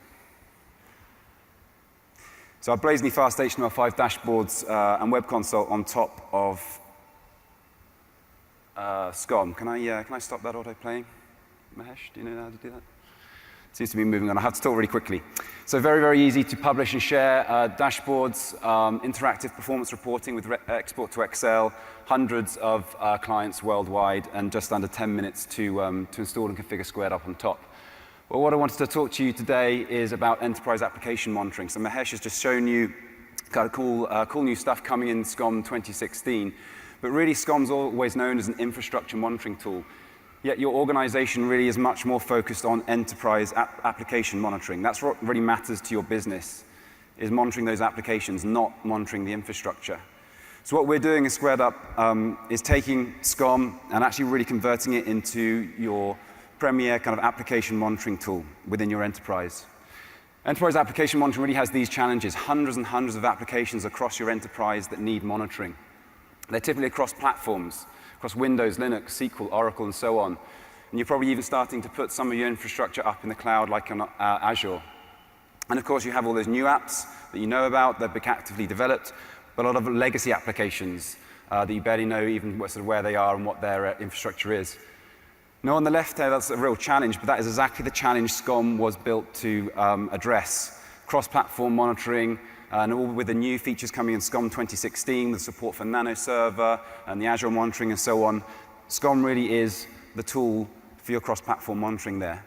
So our blazingly fast HTML5 dashboards and web console on top of SCOM. Can I stop that auto-playing? Mahesh, do you know how to do that? Seems to be moving on. I have to talk really quickly. So very, very easy to publish and share dashboards, interactive performance reporting with export to Excel, hundreds of clients worldwide, and just under 10 minutes to install and configure Squared Up on top. Well, what I wanted to talk to you today is about enterprise application monitoring. So Mahesh has just shown you kind of cool new stuff coming in SCOM 2016. But really, SCOM's always known as an infrastructure monitoring tool. Yet your organization really is much more focused on enterprise application monitoring. That's what really matters to your business, is monitoring those applications, not monitoring the infrastructure. So what we're doing at Squared Up is taking SCOM and actually really converting it into your premier kind of application monitoring tool within your enterprise. Enterprise application monitoring really has these challenges, hundreds and hundreds of applications across your enterprise that need monitoring. They're typically across platforms, across Windows, Linux, SQL, Oracle, and so on. And you're probably even starting to put some of your infrastructure up in the cloud, like on Azure. And of course, you have all those new apps that you know about, that are actively developed, but a lot of legacy applications that you barely know even sort of where they are and what their infrastructure is. Now, on the left there, that's a real challenge, but that is exactly the challenge SCOM was built to address. Cross-platform monitoring, and all with the new features coming in SCOM 2016, with support for Nano Server and the Azure monitoring and so on. SCOM really is the tool for your cross-platform monitoring there.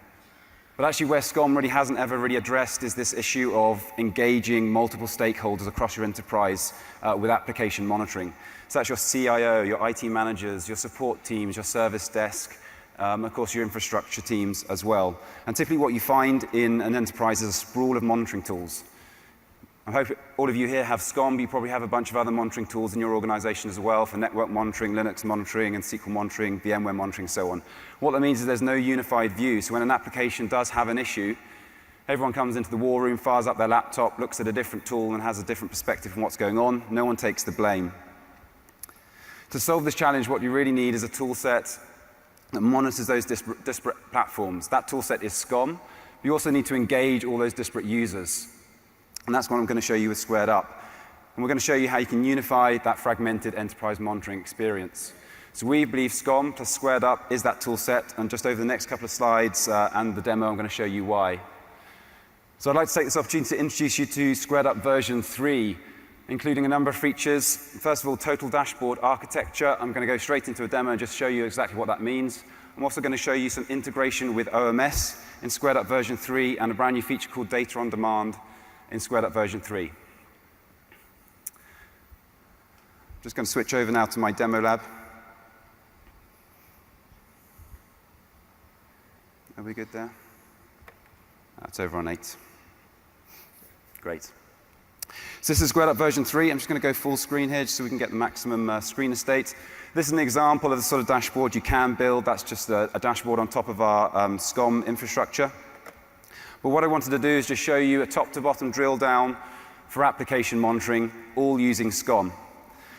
But actually where SCOM really hasn't ever really addressed is this issue of engaging multiple stakeholders across your enterprise with application monitoring. So that's your CIO, your IT managers, your support teams, your service desk, of course your infrastructure teams as well. And typically what you find in an enterprise is a sprawl of monitoring tools. I hope all of you here have SCOM, but you probably have a bunch of other monitoring tools in your organization as well for network monitoring, Linux monitoring, and SQL monitoring, VMware monitoring, and so on. What that means is there's no unified view. So when an application does have an issue, everyone comes into the war room, fires up their laptop, looks at a different tool, and has a different perspective on what's going on. No one takes the blame. To solve this challenge, what you really need is a tool set that monitors those disparate platforms. That tool set is SCOM. You also need to engage all those disparate users. And that's what I'm going to show you with Squared Up. And we're going to show you how you can unify that fragmented enterprise monitoring experience. So we believe SCOM plus Squared Up is that tool set. And just over the next couple of slides and the demo, I'm going to show you why. So I'd like to take this opportunity to introduce you to Squared Up version 3, including a number of features. First of all, total dashboard architecture. I'm going to go straight into a demo and just show you exactly what that means. I'm also going to show you some integration with OMS in Squared Up version 3 and a brand new feature called Data on Demand in Squared Up version 3. I'm just going to switch over now to my demo lab. Are we good there? That's over on 8. Great. So this is Squared Up version 3. I'm just going to go full screen here just so we can get the maximum screen estate. This is an example of the sort of dashboard you can build. That's just a dashboard on top of our SCOM infrastructure. But what I wanted to do is just show you a top-to-bottom drill down for application monitoring, all using SCOM.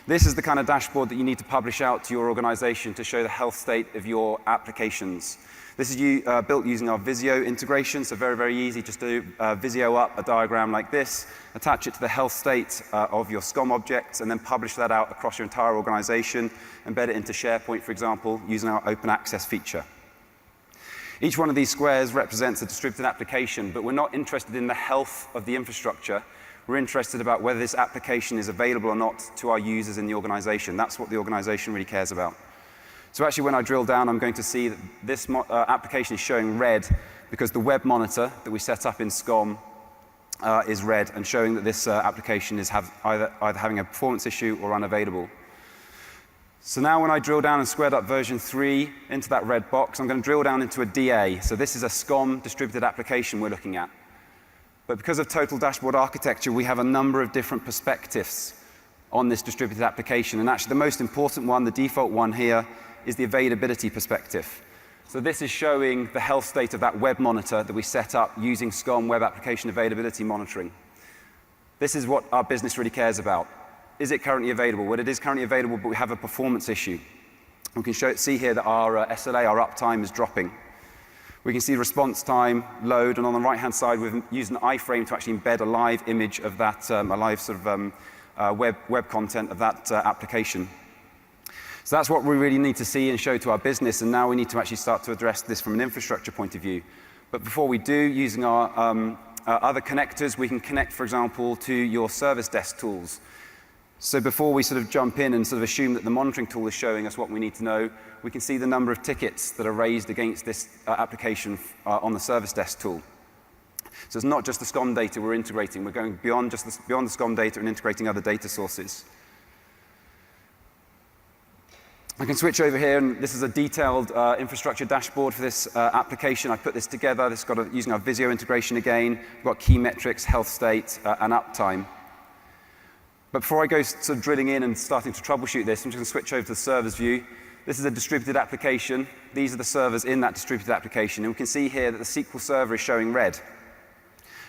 This is the kind of dashboard that you need to publish out to your organization to show the health state of your applications. This is built using our Visio integration, so very, very easy. Just to Visio up a diagram like this, attach it to the health state of your SCOM objects, and then publish that out across your entire organization, embed it into SharePoint, for example, using our open access feature. Each one of these squares represents a distributed application, but we're not interested in the health of the infrastructure. We're interested about whether this application is available or not to our users in the organization. That's what the organization really cares about. So actually, when I drill down, I'm going to see that this application is showing red because the web monitor that we set up in SCOM is red and showing that this application is either having a performance issue or unavailable. So now when I drill down in Squared Up version 3 into that red box, I'm going to drill down into a DA. So this is a SCOM distributed application we're looking at. But because of total dashboard architecture, we have a number of different perspectives on this distributed application. And actually the most important one, the default one here, is the availability perspective. So this is showing the health state of that web monitor that we set up using SCOM web application availability monitoring. This is what our business really cares about. Is it currently available? Well, it is currently available, but we have a performance issue. We can see here that our SLA, our uptime, is dropping. We can see response time, load, and on the right-hand side, we've used an iframe to actually embed a live image of that, a live sort of web content of that application. So that's what we really need to see and show to our business, and now we need to actually start to address this from an infrastructure point of view. But before we do, using our other connectors, we can connect, for example, to your service desk tools. So before we sort of jump in and sort of assume that the monitoring tool is showing us what we need to know, we can see the number of tickets that are raised against this application on the service desk tool. So it's not just the SCOM data we're integrating. We're going beyond the SCOM data and integrating other data sources. I can switch over here, and this is a detailed infrastructure dashboard for this application. I put this together. This got using our Visio integration again. We've got key metrics, health state, and uptime. But before I go sort of drilling in and starting to troubleshoot this, I'm just going to switch over to the servers view. This is a distributed application. These are the servers in that distributed application. And we can see here that the SQL Server is showing red.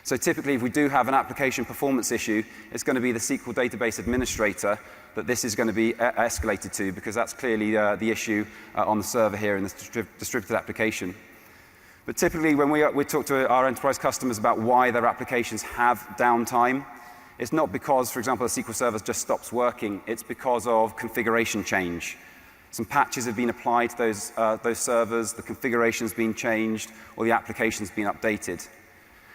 So typically, if we do have an application performance issue, it's going to be the SQL database administrator that this is going to be escalated to, because that's clearly the issue on the server here in this distributed application. But typically, when we talk to our enterprise customers about why their applications have downtime, it's not because, for example, the SQL Server just stops working. It's because of configuration change. Some patches have been applied to those servers, the configuration's been changed, or the application's been updated.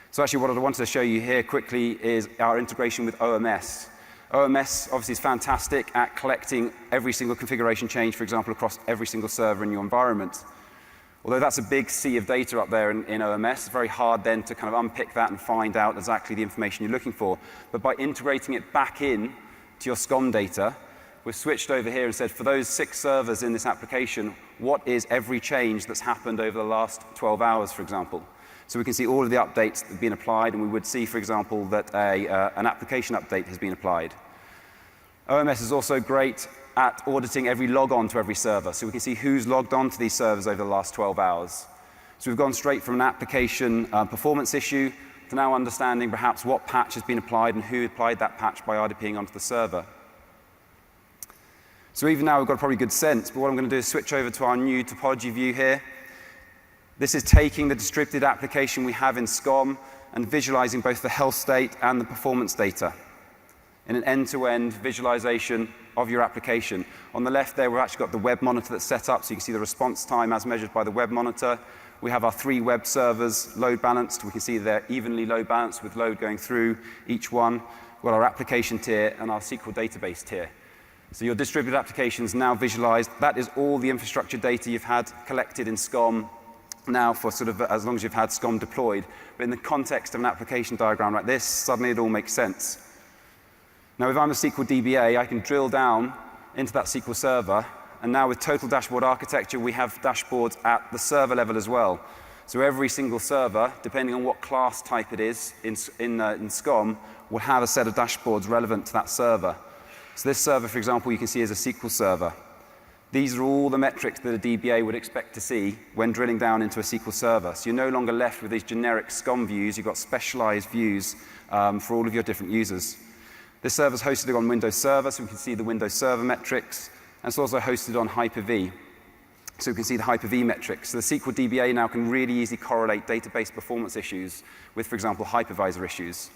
So actually what I wanted to show you here quickly is our integration with OMS. OMS obviously is fantastic at collecting every single configuration change, for example, across every single server in your environment. Although that's a big sea of data up there in OMS, it's very hard then to kind of unpick that and find out exactly the information you're looking for. But by integrating it back in to your SCOM data, we've switched over here and said, for those 6 servers in this application, what is every change that's happened over the last 12 hours, for example? So we can see all of the updates that have been applied, and we would see, for example, that an application update has been applied. OMS is also great at auditing every logon to every server, so we can see who's logged on to these servers over the last 12 hours. So we've gone straight from an application performance issue to now understanding perhaps what patch has been applied and who applied that patch by RDPing onto the server. So even now we've got a probably good sense, but what I'm going to do is switch over to our new topology view here. This is taking the distributed application we have in SCOM and visualizing both the health state and the performance data in an end-to-end visualization of your application. On the left there, we've actually got the web monitor that's set up, so you can see the response time as measured by the web monitor. We have our 3 web servers load balanced. We can see they're evenly load balanced with load going through each one. We've got our application tier and our SQL database tier. So your distributed applications now visualized. That is all the infrastructure data you've had collected in SCOM now for sort of as long as you've had SCOM deployed. But in the context of an application diagram like this, suddenly it all makes sense. Now, if I'm a SQL DBA, I can drill down into that SQL Server, and now with total dashboard architecture, we have dashboards at the server level as well. So every single server, depending on what class type it is in SCOM, will have a set of dashboards relevant to that server. So this server, for example, you can see is a SQL Server. These are all the metrics that a DBA would expect to see when drilling down into a SQL Server. So you're no longer left with these generic SCOM views. You've got specialized views for all of your different users. This server is hosted on Windows Server, so we can see the Windows Server metrics. And it's also hosted on Hyper-V, so we can see the Hyper-V metrics. So the SQL DBA now can really easily correlate database performance issues with, for example, hypervisor issues.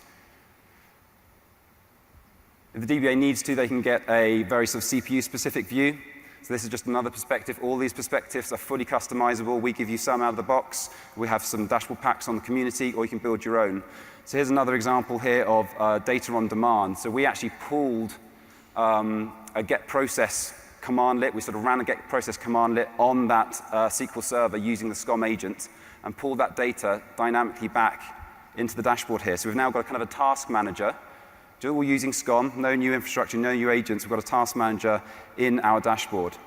If the DBA needs to, they can get a very sort of CPU-specific view. So this is just another perspective. All these perspectives are fully customizable. We give you some out of the box. We have some dashboard packs on the community, or you can build your own. So here's another example here of data on demand. So we actually pulled a get process commandlet. We sort of ran a get process commandlet on that SQL Server using the SCOM agent and pulled that data dynamically back into the dashboard here. So we've now got a kind of a task manager. All using SCOM, no new infrastructure, no new agents. We've got a task manager in our dashboard.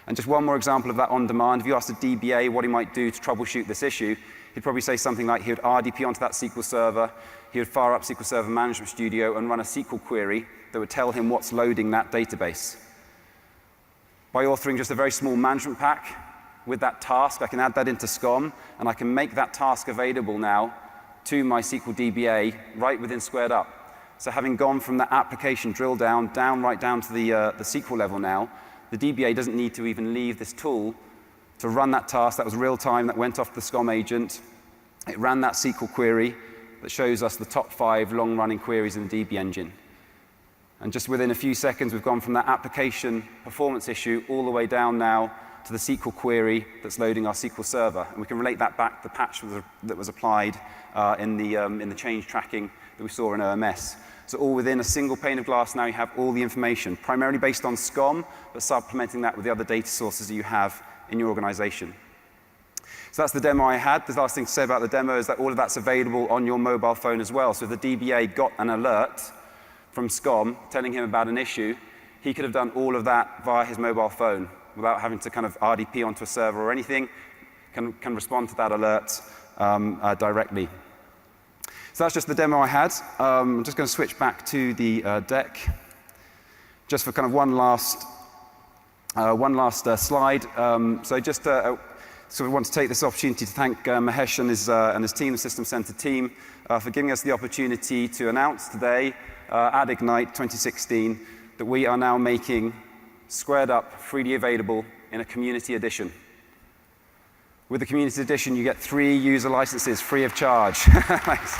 And just one more example of that on demand. If you asked a DBA what he might do to troubleshoot this issue, he'd probably say something like he would RDP onto that SQL Server, he would fire up SQL Server Management Studio and run a SQL query that would tell him what's loading that database. By authoring just a very small management pack with that task, I can add that into SCOM, and I can make that task available now to my SQL DBA right within Squared Up. So having gone from that application drill down right down to the SQL level now, the DBA doesn't need to even leave this tool to run that task. That was real time. That went off the SCOM agent. It ran that SQL query that shows us the top 5 long-running queries in the DB engine. And just within a few seconds, we've gone from that application performance issue all the way down now to the SQL query that's loading our SQL server. And we can relate that back to the patch that was applied in the change tracking that we saw in OMS. So all within a single pane of glass now you have all the information, primarily based on SCOM, but supplementing that with the other data sources that you have in your organization. So that's the demo I had. The last thing to say about the demo is that all of that's available on your mobile phone as well. So if the DBA got an alert from SCOM telling him about an issue, he could have done all of that via his mobile phone without having to kind of RDP onto a server or anything, can respond to that alert directly. So that's just the demo I had. I'm just going to switch back to the deck just for kind of one last slide. So just sort of want to take this opportunity to thank Mahesh and his team, the System Center team, for giving us the opportunity to announce today at Ignite 2016 that we are now making Squared Up freely available in a community edition. With the community edition, you get 3 user licenses free of charge. Thanks.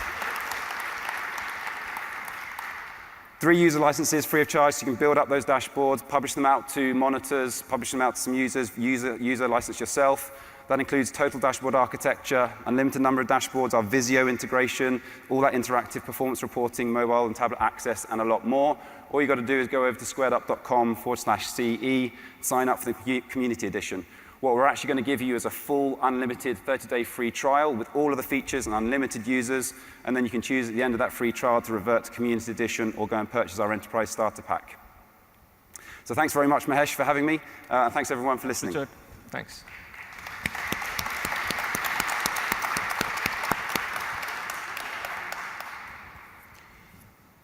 3 user licenses free of charge, so you can build up those dashboards, publish them out to monitors, publish them out to some users, user license yourself. That includes total dashboard architecture, unlimited number of dashboards, our Visio integration, all that interactive performance reporting, mobile and tablet access, and a lot more. All you've got to do is go over to squaredup.com/CE, sign up for the community edition. What we're actually going to give you is a full, unlimited 30-day free trial with all of the features and unlimited users, and then you can choose at the end of that free trial to revert to community edition or go and purchase our enterprise starter pack. So thanks very much, Mahesh, for having me, and thanks everyone for listening. Richard, thanks.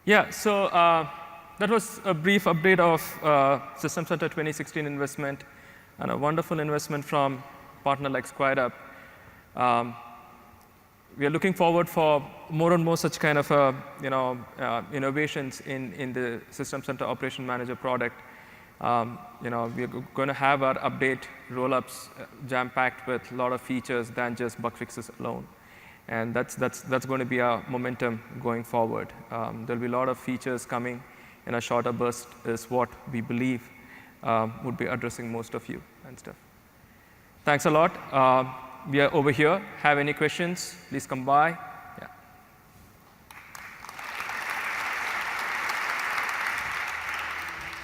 Yeah, so that was a brief update of System Center 2016 investment and a wonderful investment from a partner like Squared Up. We are looking forward for more and more such kind of innovations in the System Center Operation Manager product. We're going to have our update roll-ups jam-packed with a lot of features than just bug fixes alone. And that's going to be our momentum going forward. There'll be a lot of features coming in a shorter burst is what we believe would be addressing most of you and stuff. Thanks a lot. We are over here. Have any questions, please come by.